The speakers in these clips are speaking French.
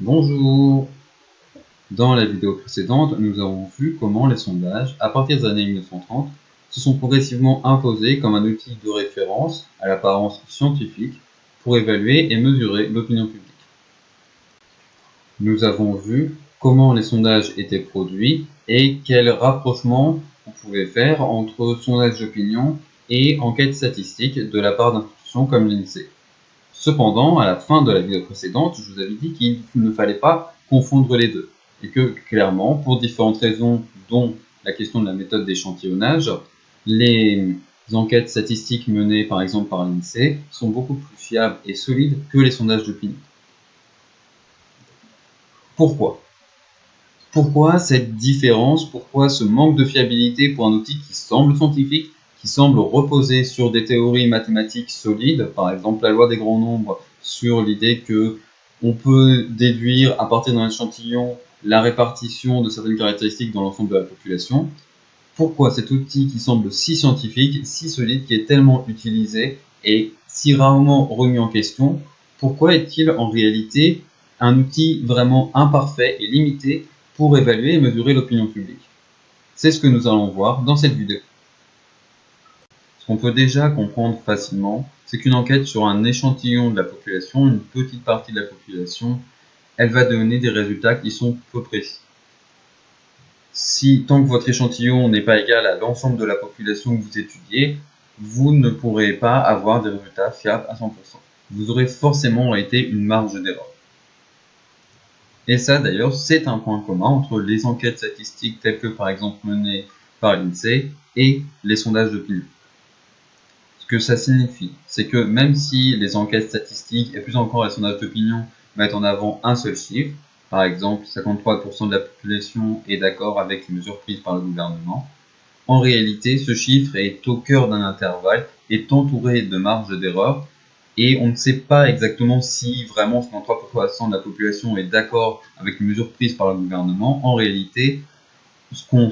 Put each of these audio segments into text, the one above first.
Bonjour! Dans la vidéo précédente, nous avons vu comment les sondages, à partir des années 1930, se sont progressivement imposés comme un outil de référence à l'apparence scientifique pour évaluer et mesurer l'opinion publique. Nous avons vu comment les sondages étaient produits et quel rapprochement on pouvait faire entre sondage d'opinion et enquête statistique de la part d'institutions comme l'INSEE. Cependant, à la fin de la vidéo précédente, je vous avais dit qu'il ne fallait pas confondre les deux, et que, clairement, pour différentes raisons, dont la question de la méthode d'échantillonnage, les enquêtes statistiques menées par exemple par l'INSEE sont beaucoup plus fiables et solides que les sondages d'opinion. Pourquoi ? Pourquoi cette différence? Pourquoi ce manque de fiabilité pour un outil qui semble scientifique, qui semble reposer sur des théories mathématiques solides, par exemple la loi des grands nombres, sur l'idée que on peut déduire à partir d'un échantillon la répartition de certaines caractéristiques dans l'ensemble de la population? Pourquoi cet outil qui semble si scientifique, si solide, qui est tellement utilisé et si rarement remis en question, pourquoi est-il en réalité un outil vraiment imparfait et limité pour évaluer et mesurer l'opinion publique? C'est ce que nous allons voir dans cette vidéo. Ce qu'on peut déjà comprendre facilement, c'est qu'une enquête sur un échantillon de la population, une petite partie de la population, elle va donner des résultats qui sont peu précis. Si tant que votre échantillon n'est pas égal à l'ensemble de la population que vous étudiez, vous ne pourrez pas avoir des résultats fiables à 100%. Vous aurez forcément été une marge d'erreur. Et ça d'ailleurs, c'est un point commun entre les enquêtes statistiques telles que par exemple menées par l'INSEE et les sondages d'opinion. Ce que ça signifie, c'est que même si les enquêtes statistiques et plus encore les sondages d'opinion mettent en avant un seul chiffre, par exemple 53% de la population est d'accord avec les mesures prises par le gouvernement, en réalité ce chiffre est au cœur d'un intervalle, est entouré de marges d'erreur, et on ne sait pas exactement si vraiment 53% de la population est d'accord avec les mesures prises par le gouvernement. En réalité, ce qu'on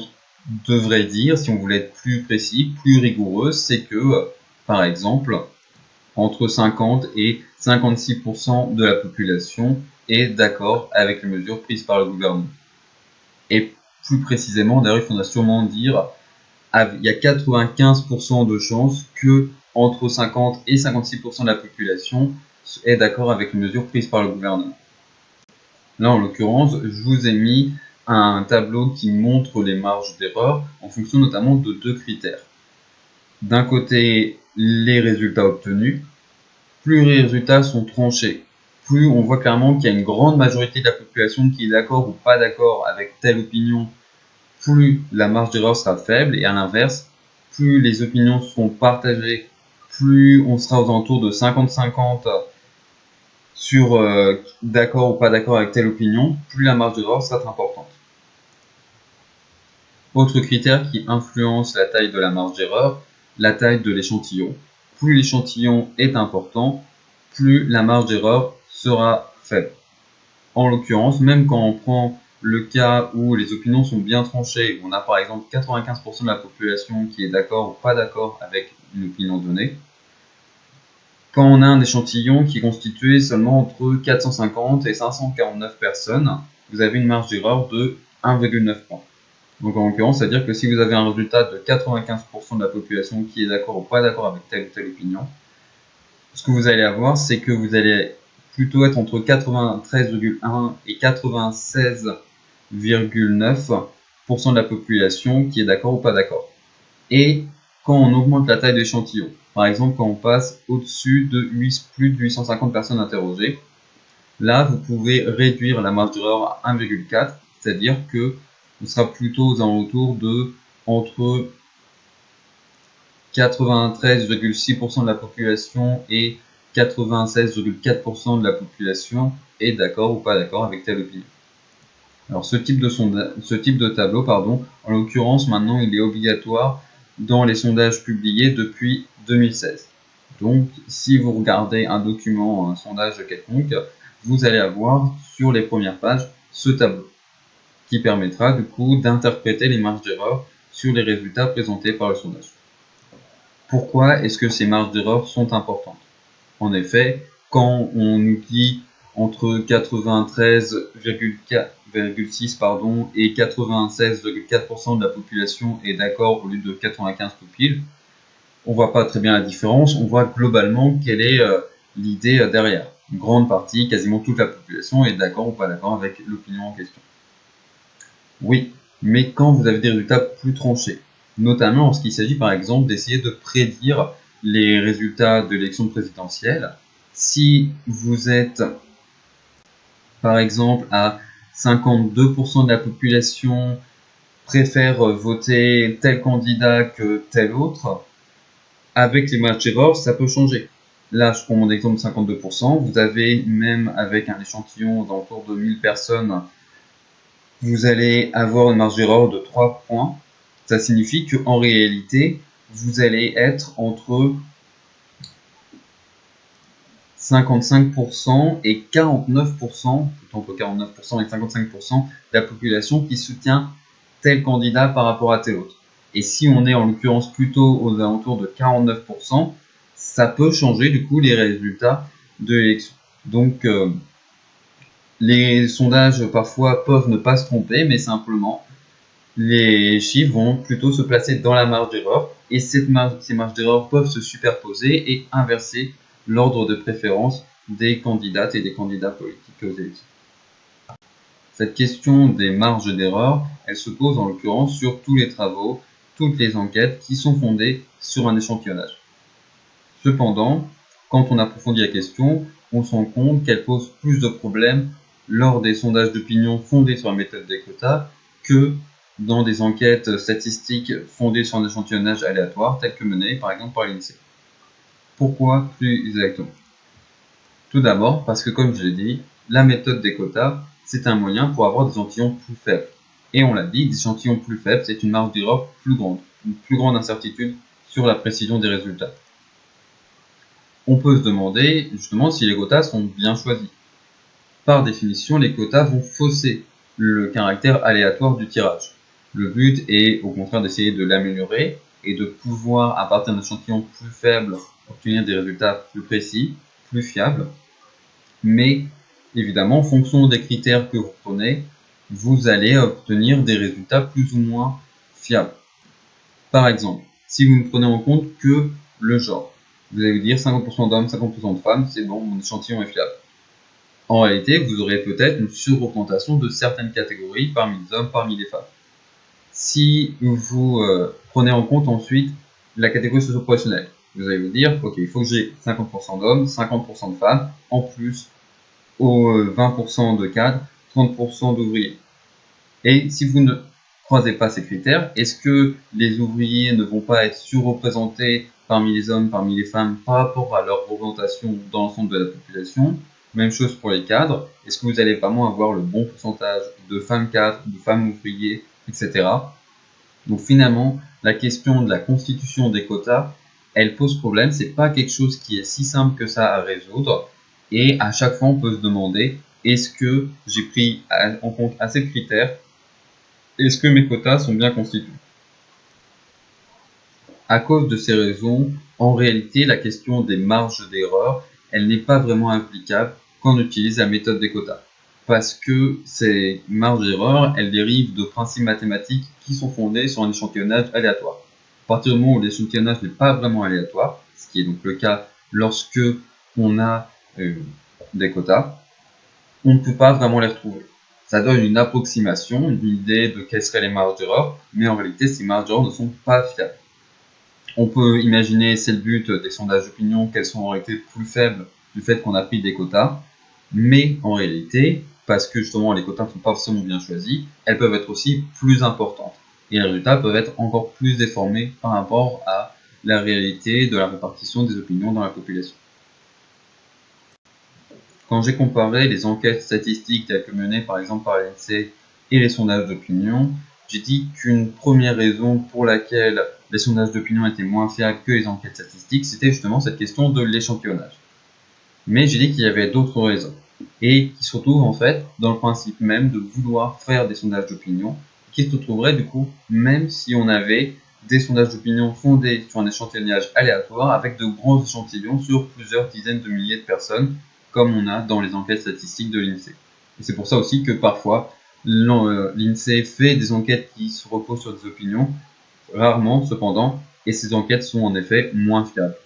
devrait dire, si on voulait être plus précis, plus rigoureux, c'est que, par exemple, entre 50 et 56% de la population est d'accord avec les mesures prises par le gouvernement. Et plus précisément, d'ailleurs, il faudra sûrement dire il y a 95% de chances que entre 50 et 56% de la population est d'accord avec les mesures prises par le gouvernement. Là, en l'occurrence, je vous ai mis un tableau qui montre les marges d'erreur en fonction notamment de deux critères. D'un côté, les résultats obtenus. Plus les résultats sont tranchés, plus on voit clairement qu'il y a une grande majorité de la population qui est d'accord ou pas d'accord avec telle opinion, plus la marge d'erreur sera faible, et à l'inverse, plus les opinions seront partagées, plus on sera aux alentours de 50-50 sur d'accord ou pas d'accord avec telle opinion, plus la marge d'erreur sera importante. Autre critère qui influence la taille de la marge d'erreur, la taille de l'échantillon. Plus l'échantillon est important, plus la marge d'erreur sera faible. En l'occurrence, même quand on prend le cas où les opinions sont bien tranchées, on a par exemple 95% de la population qui est d'accord ou pas d'accord avec une opinion donnée, quand on a un échantillon qui est constitué seulement entre 450 et 549 personnes, vous avez une marge d'erreur de 1,9 points. Donc en l'occurrence, c'est-à-dire que si vous avez un résultat de 95% de la population qui est d'accord ou pas d'accord avec telle ou telle opinion, ce que vous allez avoir, c'est que vous allez plutôt être entre 93,1 et 96,9% de la population qui est d'accord ou pas d'accord. Et quand on augmente la taille de l'échantillon, par exemple quand on passe au-dessus de plus de 850 personnes interrogées, là vous pouvez réduire la marge d'erreur à 1,4, c'est-à-dire que on sera plutôt aux alentours de entre 93,6% de la population et 96,4% de la population est d'accord ou pas d'accord avec telle opinion. Alors ce type de tableau, en l'occurrence maintenant il est obligatoire dans les sondages publiés depuis 2016. Donc si vous regardez un document, un sondage quelconque, vous allez avoir sur les premières pages ce tableau qui permettra du coup d'interpréter les marges d'erreur sur les résultats présentés par le sondage. Pourquoi est-ce que ces marges d'erreur sont importantes? En effet, quand on nous dit entre 93,6 et 96,4% de la population est d'accord au lieu de 95 pile, on voit pas très bien la différence, on voit globalement quelle est l'idée derrière. Une grande partie, quasiment toute la population est d'accord ou pas d'accord avec l'opinion en question. Oui, mais quand vous avez des résultats plus tranchés, notamment lorsqu'il s'agit par exemple d'essayer de prédire les résultats de l'élection présidentielle, si vous êtes par exemple à 52% de la population préfère voter tel candidat que tel autre, avec les marges d'erreur, ça peut changer. Là, je prends mon exemple de 52%. Vous avez, même avec un échantillon d'entour de 1000 personnes, vous allez avoir une marge d'erreur de 3 points. Ça signifie qu'en réalité, vous allez être entre 55% et 49%, entre 49% et 55% de la population qui soutient tel candidat par rapport à tel autre. Et si on est en l'occurrence plutôt aux alentours de 49%, ça peut changer du coup les résultats de l'élection. Donc les sondages parfois peuvent ne pas se tromper, mais simplement les chiffres vont plutôt se placer dans la marge d'erreur, et ces marges d'erreur peuvent se superposer et inverser l'ordre de préférence des candidates et des candidats politiques aux élections. Cette question des marges d'erreur, elle se pose en l'occurrence sur tous les travaux, toutes les enquêtes qui sont fondées sur un échantillonnage. Cependant, quand on approfondit la question, on se rend compte qu'elle pose plus de problèmes lors des sondages d'opinion fondés sur la méthode des quotas que dans des enquêtes statistiques fondées sur un échantillonnage aléatoire tel que mené par exemple par l'INSEE. Pourquoi plus exactement? Tout d'abord parce que, comme je l'ai dit, la méthode des quotas, c'est un moyen pour avoir des échantillons plus faibles. Et on l'a dit, des échantillons plus faibles, c'est une marge d'erreur plus grande, une plus grande incertitude sur la précision des résultats. On peut se demander justement si les quotas sont bien choisis. Par définition, les quotas vont fausser le caractère aléatoire du tirage. Le but est au contraire d'essayer de l'améliorer et de pouvoir, à partir d'un échantillon plus faible, obtenir des résultats plus précis, plus fiables. Mais évidemment, en fonction des critères que vous prenez, vous allez obtenir des résultats plus ou moins fiables. Par exemple, si vous ne prenez en compte que le genre, vous allez vous dire 50% d'hommes, 50% de femmes, c'est bon, mon échantillon est fiable. En réalité, vous aurez peut-être une surreprésentation de certaines catégories parmi les hommes, parmi les femmes. Si vous prenez en compte ensuite la catégorie socio-professionnelle, vous allez vous dire, ok, il faut que j'ai 50% d'hommes, 50% de femmes, en plus aux 20% de cadres, 30% d'ouvriers. Et si vous ne croisez pas ces critères, est-ce que les ouvriers ne vont pas être surreprésentés parmi les hommes, parmi les femmes, par rapport à leur représentation dans l'ensemble de la population? Même chose pour les cadres. Est-ce que vous allez vraiment avoir le bon pourcentage de femmes cadres, de femmes ouvriers, etc. Donc finalement, la question de la constitution des quotas, elle pose problème. C'est pas quelque chose qui est si simple que ça à résoudre. Et à chaque fois, on peut se demander, est-ce que j'ai pris en compte assez de critères? Est-ce que mes quotas sont bien constitués? À cause de ces raisons, en réalité, la question des marges d'erreur, elle n'est pas vraiment applicable quand on utilise la méthode des quotas. Parce que ces marges d'erreur, elles dérivent de principes mathématiques qui sont fondés sur un échantillonnage aléatoire. À partir du moment où l'échantillonnage n'est pas vraiment aléatoire, ce qui est donc le cas lorsque on a des quotas, on ne peut pas vraiment les retrouver. Ça donne une approximation, une idée de quelles seraient les marges d'erreur, mais en réalité, ces marges d'erreur ne sont pas fiables. On peut imaginer, c'est le but des sondages d'opinion, qu'elles sont en réalité plus faibles du fait qu'on a pris des quotas, mais en réalité, parce que justement les quotas ne sont pas forcément bien choisis, elles peuvent être aussi plus importantes. Et les résultats peuvent être encore plus déformés par rapport à la réalité de la répartition des opinions dans la population. Quand j'ai comparé les enquêtes statistiques telles que menées par exemple par l'INSEE et les sondages d'opinion, j'ai dit qu'une première raison pour laquelle les sondages d'opinion étaient moins fiables que les enquêtes statistiques, c'était justement cette question de l'échantillonnage. Mais j'ai dit qu'il y avait d'autres raisons, et qui se retrouvent en fait dans le principe même de vouloir faire des sondages d'opinion, qui se retrouveraient du coup même si on avait des sondages d'opinion fondés sur un échantillonnage aléatoire avec de grands échantillons sur plusieurs dizaines de milliers de personnes, comme on a dans les enquêtes statistiques de l'INSEE. Et c'est pour ça aussi que parfois, l'INSEE fait des enquêtes qui se reposent sur des opinions, rarement cependant, et ces enquêtes sont en effet moins fiables.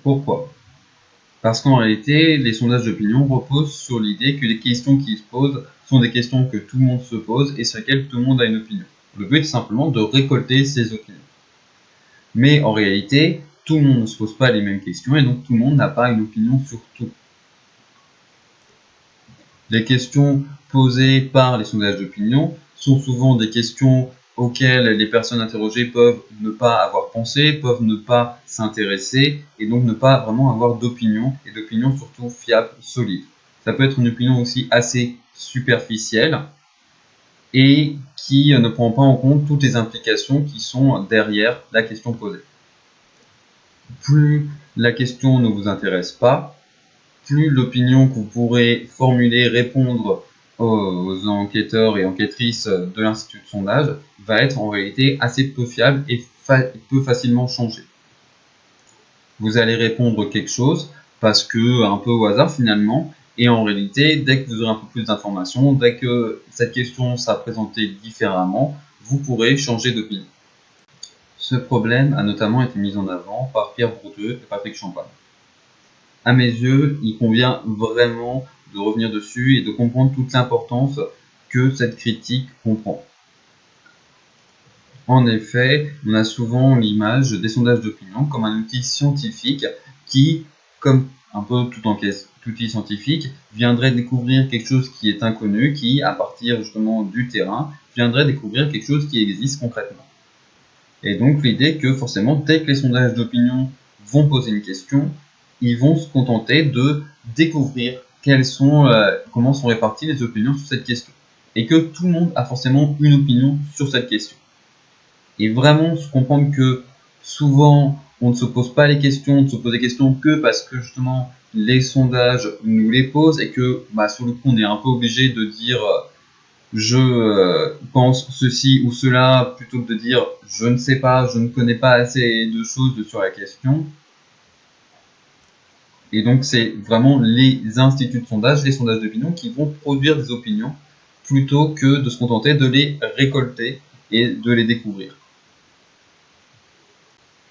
Pourquoi ? Parce qu'en réalité, les sondages d'opinion reposent sur l'idée que les questions qui se posent sont des questions que tout le monde se pose et sur lesquelles tout le monde a une opinion. Le but est simplement de récolter ces opinions. Mais en réalité, tout le monde ne se pose pas les mêmes questions et donc tout le monde n'a pas une opinion sur tout. Les questions posées par les sondages d'opinion sont souvent des questions auxquelles les personnes interrogées peuvent ne pas avoir pensé, peuvent ne pas s'intéresser et donc ne pas vraiment avoir d'opinion et d'opinion surtout fiable, solide. Ça peut être une opinion aussi assez superficielle et qui ne prend pas en compte toutes les implications qui sont derrière la question posée. Plus la question ne vous intéresse pas, plus l'opinion que vous pourrez formuler, répondre aux enquêteurs et enquêtrices de l'institut de sondage va être en réalité assez peu fiable et peut facilement changer. Vous allez répondre quelque chose parce que, un peu au hasard finalement, et en réalité, dès que vous aurez un peu plus d'informations, dès que cette question sera présentée différemment, vous pourrez changer d'opinion. Ce problème a notamment été mis en avant par Pierre Bourdieu et Patrick Champagne. À mes yeux, il convient vraiment de revenir dessus et de comprendre toute l'importance que cette critique comprend. En effet, on a souvent l'image des sondages d'opinion comme un outil scientifique qui, comme un peu tout outil scientifique, viendrait découvrir quelque chose qui est inconnu, qui, à partir justement du terrain, viendrait découvrir quelque chose qui existe concrètement. Et donc l'idée que forcément, dès que les sondages d'opinion vont poser une question, ils vont se contenter de découvrir comment sont réparties les opinions sur cette question. Et que tout le monde a forcément une opinion sur cette question. Et vraiment se comprendre que souvent, on ne se pose pas les questions, on ne se pose les questions que parce que justement, les sondages nous les posent et que sur le coup, on est un peu obligé de dire je pense ceci ou cela plutôt que de dire je ne sais pas, je ne connais pas assez de choses sur la question. Et donc c'est vraiment les instituts de sondage, les sondages d'opinion qui vont produire des opinions plutôt que de se contenter de les récolter et de les découvrir.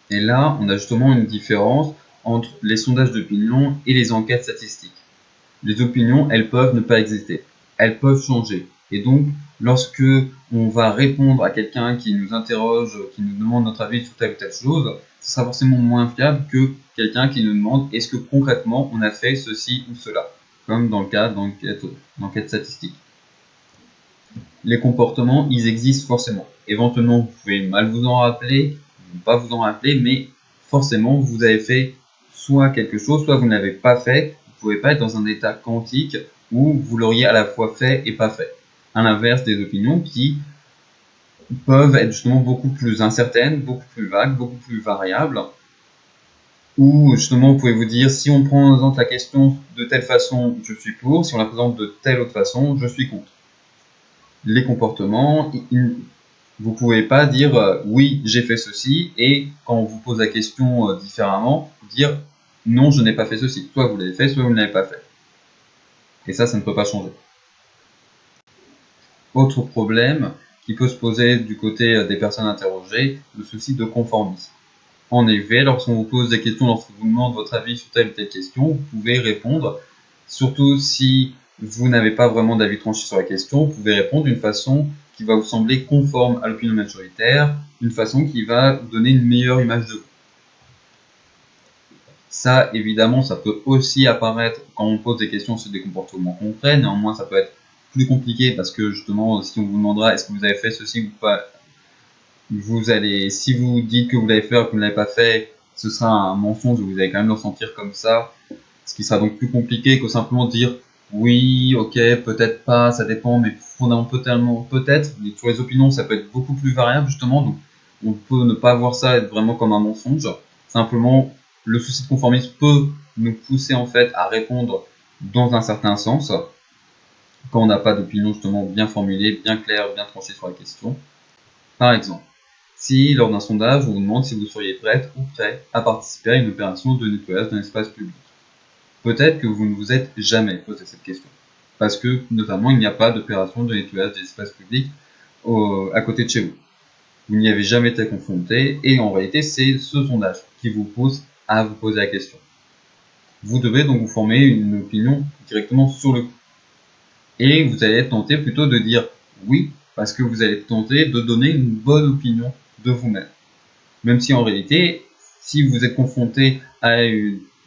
Et là, on a justement une différence entre les sondages d'opinion et les enquêtes statistiques. Les opinions, elles peuvent ne pas exister, elles peuvent changer. Et donc, lorsque on va répondre à quelqu'un qui nous interroge, qui nous demande notre avis sur telle ou telle chose, ce sera forcément moins fiable que quelqu'un qui nous demande est-ce que concrètement on a fait ceci ou cela, comme dans le cas d'enquête statistique. Les comportements, ils existent forcément. Éventuellement, vous pouvez mal vous en rappeler, ne pas vous en rappeler, mais forcément, vous avez fait soit quelque chose, soit vous n'avez pas fait. Vous ne pouvez pas être dans un état quantique où vous l'auriez à la fois fait et pas fait. À l'inverse des opinions qui peuvent être justement beaucoup plus incertaines, beaucoup plus vagues, beaucoup plus variables, où justement vous pouvez vous dire si on présente la question de telle façon, je suis pour, si on la présente de telle autre façon, je suis contre. Les comportements, vous ne pouvez pas dire oui, j'ai fait ceci, et quand on vous pose la question différemment, dire non, je n'ai pas fait ceci. Soit vous l'avez fait, soit vous ne l'avez pas fait. Et ça ne peut pas changer. Autre problème qui peut se poser du côté des personnes interrogées, le souci de conformisme. En effet, lorsqu'on vous pose des questions, lorsqu'on vous demande votre avis sur telle ou telle question, vous pouvez répondre, surtout si vous n'avez pas vraiment d'avis tranché sur la question, vous pouvez répondre d'une façon qui va vous sembler conforme à l'opinion majoritaire, d'une façon qui va donner une meilleure image de vous. Ça, évidemment, ça peut aussi apparaître quand on pose des questions sur des comportements concrets, néanmoins ça peut être plus compliqué parce que justement, si on vous demandera est-ce que vous avez fait ceci ou pas, si vous dites que vous l'avez fait ou que vous ne l'avez pas fait, ce sera un mensonge, vous allez quand même le ressentir comme ça, ce qui sera donc plus compliqué que simplement dire oui, ok, peut-être pas, ça dépend, mais fondamentalement peut-être, mais sur les opinions ça peut être beaucoup plus variable justement, donc on peut ne pas voir ça être vraiment comme un mensonge, simplement le souci de conformisme peut nous pousser en fait à répondre dans un certain sens, quand on n'a pas d'opinion justement bien formulée, bien claire, bien tranchée sur la question. Par exemple, si lors d'un sondage on vous demande si vous seriez prête ou prêt à participer à une opération de nettoyage d'un espace public. Peut-être que vous ne vous êtes jamais posé cette question, parce que notamment il n'y a pas d'opération de nettoyage des espaces publics à côté de chez vous. Vous n'y avez jamais été confronté, et en réalité c'est ce sondage qui vous pousse à vous poser la question. Vous devez donc vous former une opinion directement sur le coup. Et vous allez être tenté plutôt de dire oui, parce que vous allez être tenté de donner une bonne opinion de vous-même. Même si en réalité, si vous êtes confronté à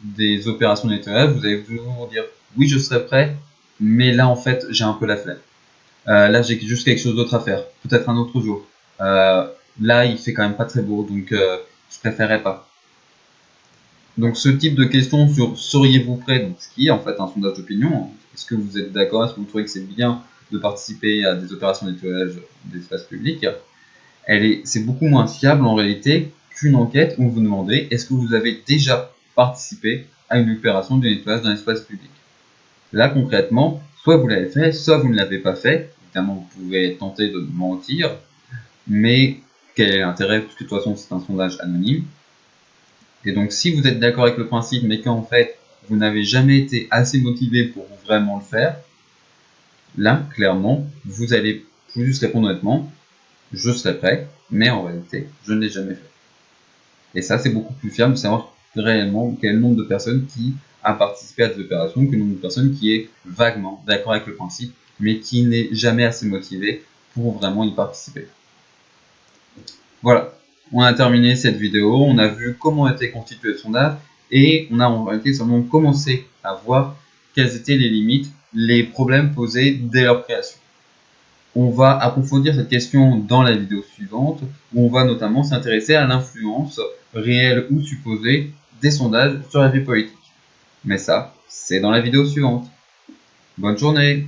des opérations de nettoyage, vous allez toujours dire oui, je serai prêt, mais là en fait, j'ai un peu la flemme. Là, j'ai juste quelque chose d'autre à faire, peut-être un autre jour. Là, il fait quand même pas très beau, donc je préférerais pas. Donc ce type de question sur seriez-vous prêt, donc, ce qui est en fait un sondage d'opinion, est-ce que vous êtes d'accord, est-ce que vous trouvez que c'est bien de participer à des opérations de nettoyage d'espace public, c'est beaucoup moins fiable en réalité qu'une enquête où vous demandez est-ce que vous avez déjà participé à une opération de nettoyage d'un espace public. Là concrètement, soit vous l'avez fait, soit vous ne l'avez pas fait. Évidemment, vous pouvez être tenté de mentir, mais quel est l'intérêt, puisque de toute façon c'est un sondage anonyme. Et donc si vous êtes d'accord avec le principe, mais qu'en fait vous n'avez jamais été assez motivé pour vraiment le faire, là clairement vous allez juste répondre honnêtement, je serai prêt, mais en réalité je ne l'ai jamais fait. Et ça c'est beaucoup plus fiable de savoir réellement quel est le nombre de personnes qui a participé à des opérations que le nombre de personnes qui est vaguement d'accord avec le principe, mais qui n'est jamais assez motivé pour vraiment y participer. Voilà, on a terminé cette vidéo, on a vu comment était constitué le sondage et on a en réalité seulement commencé à voir quelles étaient les limites, les problèmes posés dès leur création. On va approfondir cette question dans la vidéo suivante où on va notamment s'intéresser à l'influence réelle ou supposée des sondages sur la vie politique. Mais ça, c'est dans la vidéo suivante. Bonne journée!